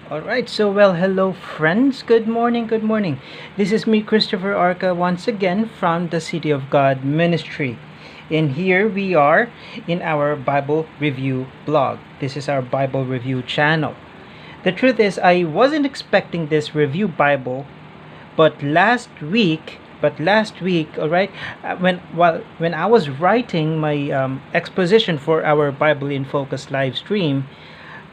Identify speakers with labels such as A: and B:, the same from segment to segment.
A: All right, so hello friends. Good morning, good morning. This is me, Christopher Arca, once again from the City of God Ministry. And here we are in our Bible review blog. This is our Bible review channel. The truth is, I wasn't expecting this review Bible, but last week, all right, when I was writing my exposition for our Bible in Focus live stream,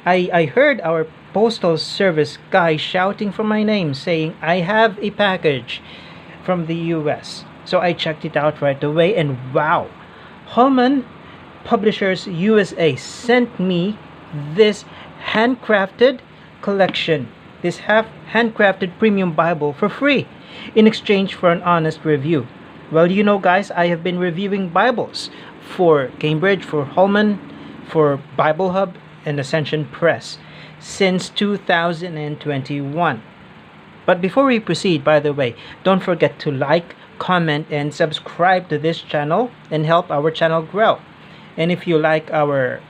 A: I heard our postal service guy shouting for my name, saying, I have a package from the US. So I checked it out right away, and wow, Holman Publishers USA sent me this handcrafted collection, this handcrafted premium Bible for free in exchange for an honest review. Well, you know, guys, I have been reviewing Bibles for Cambridge, for Holman, for Bible Hub, and Ascension Press since 2021. But before we proceed, by the way, don't forget to like, comment, and subscribe to this channel and help our channel grow. And if you like our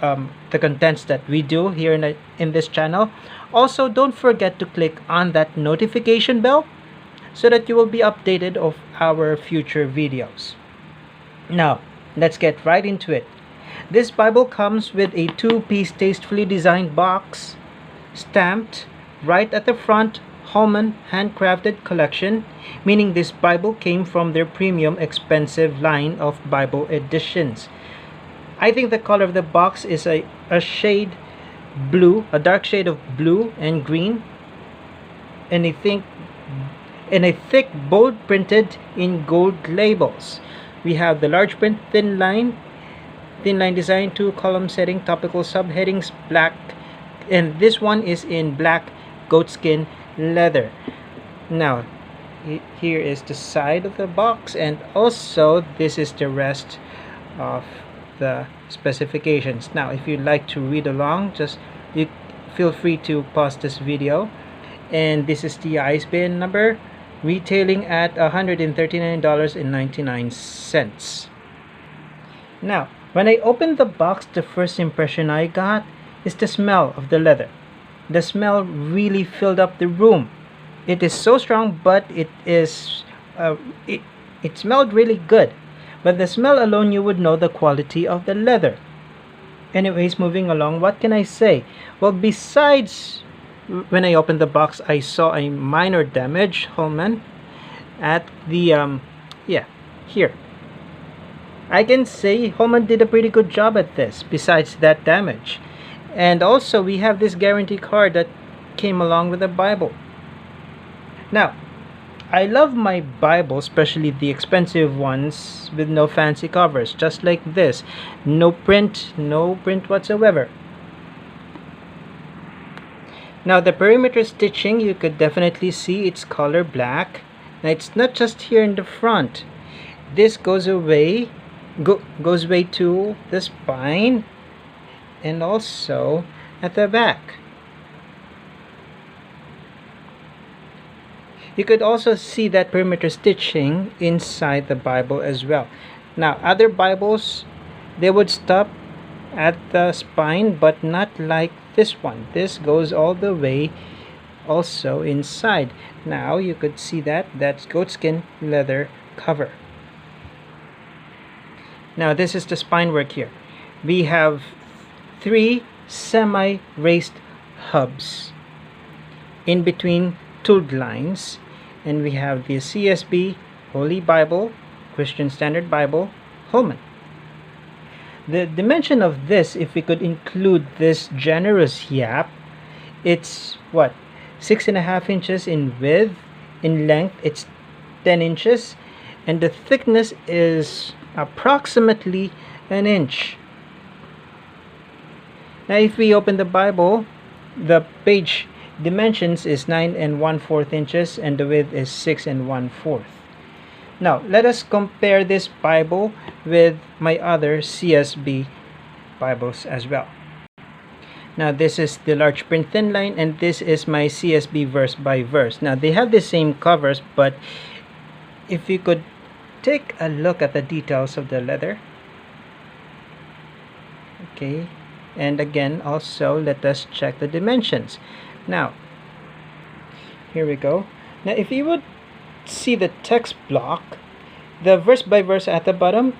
A: the contents that we do here in this channel, also don't forget to click on that notification bell so that you will be updated of our future videos. Now, let's get right into it. This Bible comes with a two-piece tastefully designed box, stamped right at the front, Holman Handcrafted Collection, meaning this Bible came from their premium expensive line of Bible editions. I think the color of the box is a shade blue, a dark shade of blue and green, and a thick bold printed in gold labels. We have the large print Thinline design, 2-column setting, topical subheadings, black, and this one is in black goatskin leather. Now, here is the side of the box, and also this is the rest of the specifications. Now, if you'd like to read along, you feel free to pause this video. And this is the ISBN number, retailing at $139.99. Now, when I opened the box, the first impression I got is the smell of the leather. The smell really filled up the room. It is so strong, but it smelled really good. But the smell alone, you would know the quality of the leather. Anyways, moving along, what can I say? Well, besides, when I opened the box, I saw a minor damage, Holman, at the, here. I can say Holman did a pretty good job at this, besides that damage. And also, we have this guarantee card that came along with the Bible. Now, I love my Bible, especially the expensive ones with no fancy covers, just like this. No print whatsoever. Now, the perimeter stitching, you could definitely see it's color black. Now, it's not just here in the front. This goes way to the spine and also at the back. You could also see that perimeter stitching inside the Bible as well. Now, other Bibles, they would stop at the spine, but not like this one. This goes all the way also inside. Now, you could see that's goatskin leather cover. Now, this is the spine work here. We have 3 semi-raised hubs in between tooled lines, and we have the CSB, Holy Bible, Christian Standard Bible, Holman. The dimension of this, if we could include this generous yap, it's what? 6.5 inches in width. In length, it's 10 inches, and the thickness is approximately an inch. Now, if we open the Bible, the page dimensions is 9 1/4 inches, and the width is 6 1/4. Now, let us compare this Bible with my other CSB Bibles as well. Now, this is the large print Thinline, and this is my CSB verse by verse. Now, they have the same covers, but if you could take a look at the details of the leather. Okay, and again, also let us check the dimensions. Now, here we go. Now if you would see the text block, the verse by verse at the bottom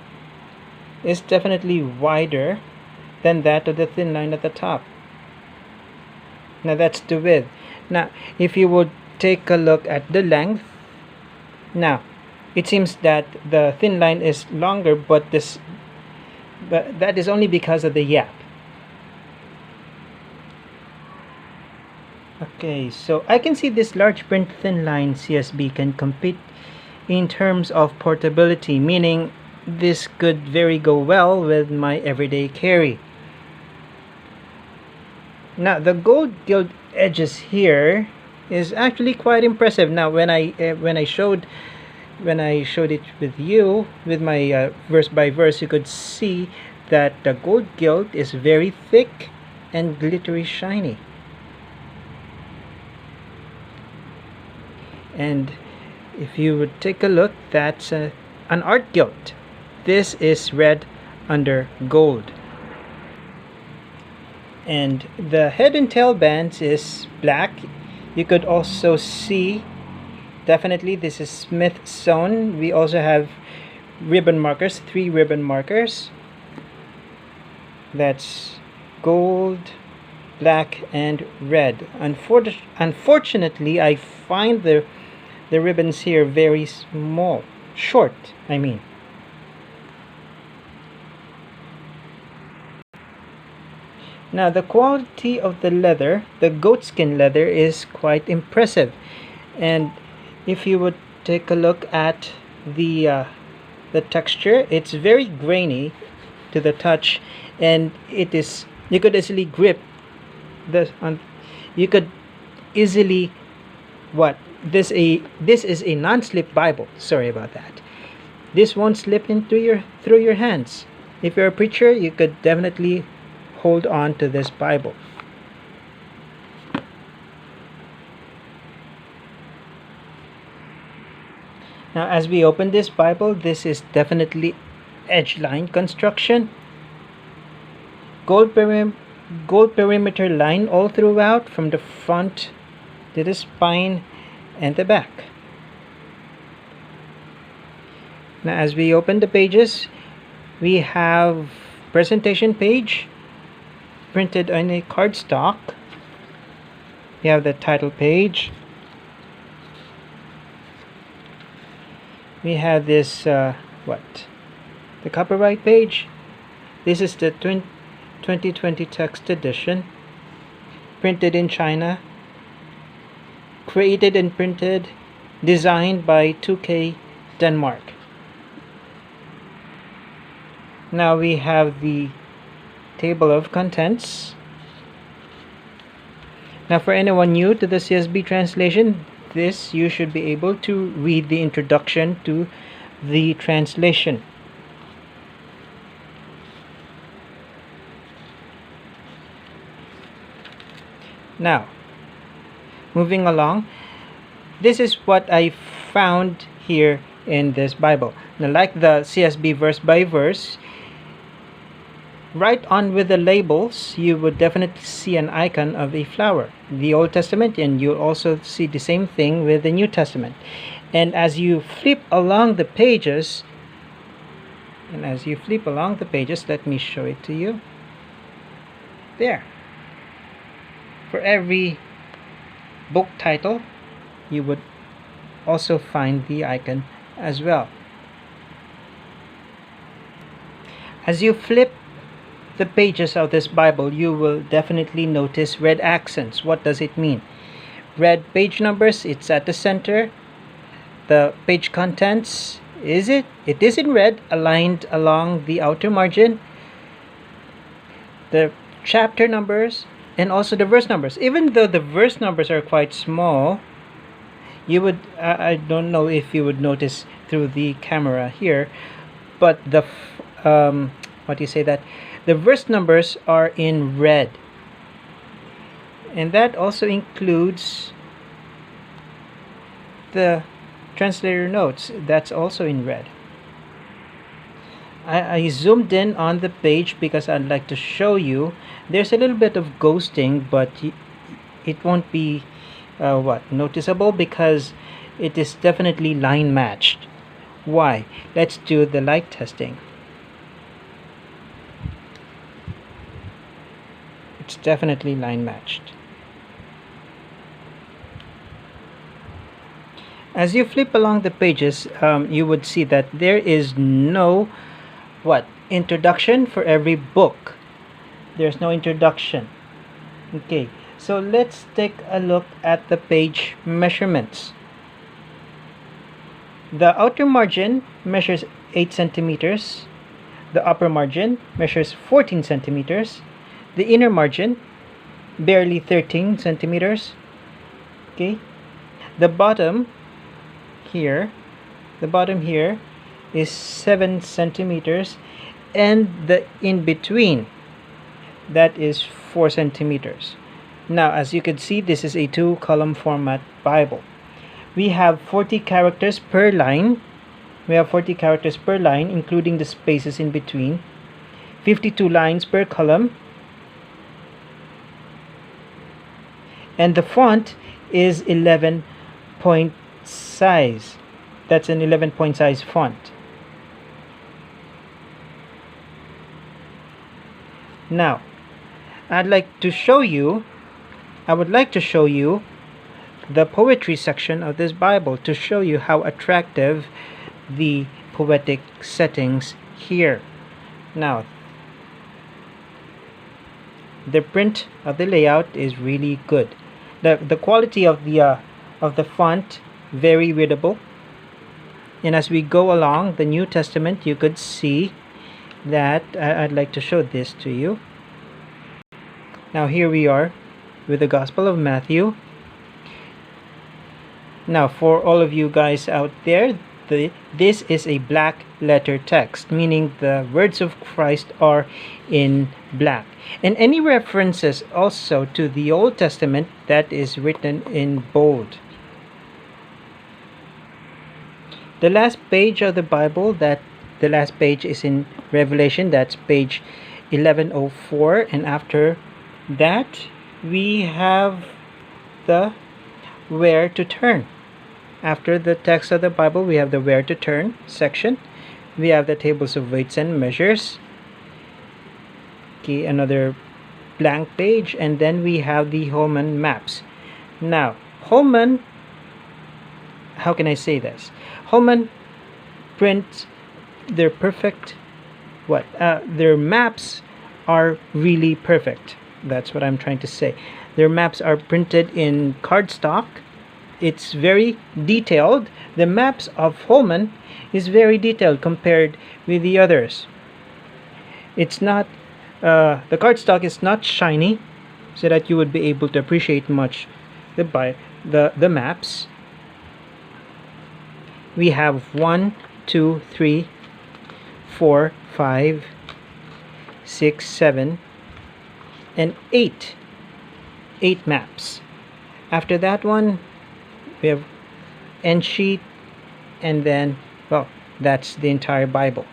A: is definitely wider than that of the thin line at the top. Now that's the width. Now if you would take a look at the length, now it seems that the thin line is longer, but that is only because of the yap. Okay, so I can see this large print thin line CSB can compete in terms of portability, meaning this could very go well with my everyday carry. Now the gold gilt edges here is actually quite impressive. Now when I showed it with you with my verse by verse, you could see that the gold gilt is very thick and glittery shiny. And if you would take a look, that's an art gilt. This is red under gold. And the head and tail bands is black. You could also see, definitely this is Smith sewn. We also have ribbon markers, 3 ribbon markers. That's gold, black, and red. Unfortunately, I find the ribbons here very small, short, I mean. Now the quality of the leather, the goatskin leather, is quite impressive. And if you would take a look at the texture, it's very grainy to the touch, and you could easily grip you could easily this is a non-slip Bible. Sorry about that. This won't slip through your hands. If you're a preacher, you could definitely hold on to this Bible. Now as we open this Bible, this is definitely edge line construction. Gold perimeter line all throughout, from the front to the spine and the back. Now as we open the pages, we have presentation page printed on a cardstock. We have the title page. We have this the copyright page. This is the 2020 text edition, printed in China, created and printed, designed by 2K Denmark. Now we have the table of contents. Now for anyone new to the CSB translation, you should be able to read the introduction to the translation. Now, moving along, this is what I found here in this Bible. Now, like the CSB verse by verse, right on with the labels, you would definitely see an icon of a flower, the Old Testament, and you'll also see the same thing with the New Testament. And as you flip along the pages, let me show it to you. There. For every book title, you would also find the icon as well. As you flip the pages of this Bible, you will definitely notice red accents. What does it mean? Red page numbers, it's at the center. The page contents, it is in red, aligned along the outer margin. The chapter numbers and also the verse numbers. Even though the verse numbers are quite small, you would I don't know if you would notice through the camera here, but the the verse numbers are in red, and that also includes the translator notes. That's also in red. I zoomed in on the page because I'd like to show you. There's a little bit of ghosting, but it won't be noticeable, because it is definitely line matched. Why? Let's do the light testing. It's definitely line matched. As you flip along the pages, you would see that there is no introduction for every book. There's no introduction. Okay, so let's take a look at the page measurements. The outer margin measures 8 centimeters. The upper margin measures 14 centimeters. The inner margin barely 13 centimeters. Okay, the bottom here is 7 centimeters, and the in between, that is 4 centimeters. Now, as you can see, this is a 2-column format Bible. We have 40 characters per line. Including the spaces in between. 52 lines per column. And the font is 11 point size. That's an 11 point size font. Now, I would like to show you the poetry section of this Bible, to show you how attractive the poetic settings here. Now, the print of the layout is really good. The quality of the font, very readable. And as we go along the New Testament, you could see that I'd like to show this to you. Now, here we are with the Gospel of Matthew. Now, for all of you guys out there, this is a black letter text, meaning the words of Christ are in black. And any references also to the Old Testament, that is written in bold. The last page of the Bible, the last page is in Revelation. That's page 1104. And after that, we have the where to turn. After the text of the Bible, we have the where to turn section. We have the tables of weights and measures. Okay, another blank page, and then we have the Holman maps. Now, Holman, how can I say this? Holman prints their perfect, their maps are really perfect. That's what I'm trying to say. Their maps are printed in cardstock. It's very detailed. The maps of Holman is very detailed compared with the others. It's not, the cardstock is not shiny, so that you would be able to appreciate much the maps. We have 1, 2, 3, 4, 5, 6, 7, and 8 maps. After that one, we have end sheet, and then, that's the entire Bible.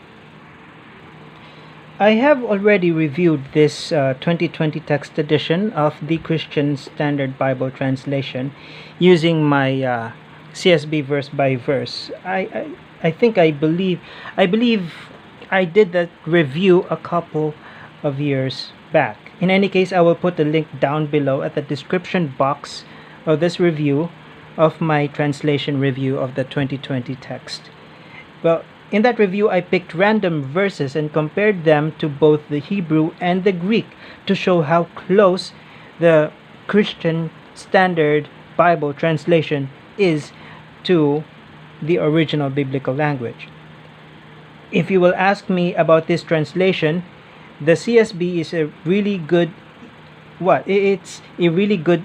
A: I have already reviewed this 2020 text edition of the Christian Standard Bible Translation using my CSB verse by verse. I believe I did that review a couple of years back. In any case, I will put the link down below at the description box of this review of my translation review of the 2020 text. Well, in that review, I picked random verses and compared them to both the Hebrew and the Greek to show how close the Christian Standard Bible translation is to the original biblical language. If you will ask me about this translation, the CSB is a really good, it's a really good,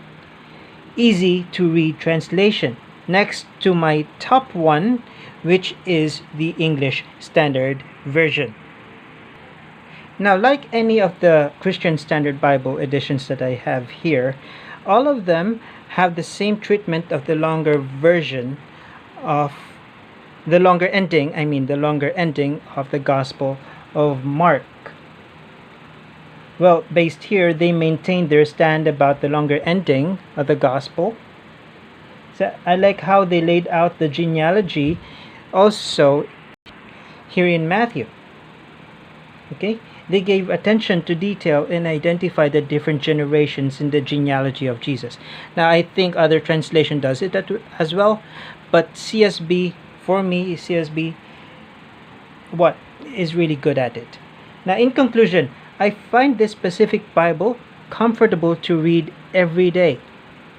A: easy to read translation, next to my top one, which is the English Standard Version. Now, like any of the Christian Standard Bible editions that I have here, all of them have the same treatment of the longer version of the longer ending of the Gospel of Mark. Well, based here, they maintain their stand about the longer ending of the Gospel. So I like how they laid out the genealogy also here in Matthew. Okay, they gave attention to detail and identified the different generations in the genealogy of Jesus. Now I think other translation does it as well, but CSB, for me, CSB what is really good at it. Now in conclusion, I find this specific Bible comfortable to read every day,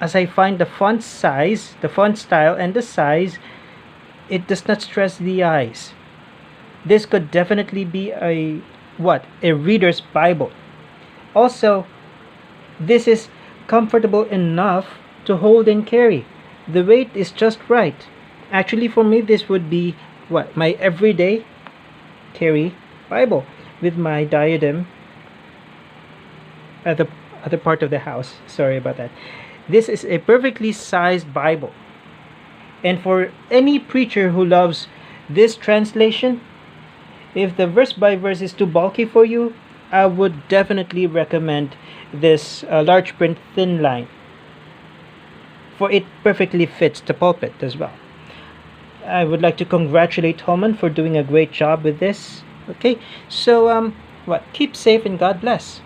A: as I find the font size, the font style, and the size, it does not stress the eyes. This could definitely be a reader's Bible. Also, this is comfortable enough to hold and carry. The weight is just right. Actually, for me, this would be my everyday carry Bible with my diadem at the other part of the house. Sorry about that. This is a perfectly sized Bible. And for any preacher who loves this translation, if the verse by verse is too bulky for you, I would definitely recommend this large print Thinline, for it perfectly fits the pulpit as well. I would like to congratulate Holman for doing a great job with this. Okay, so keep safe and God bless.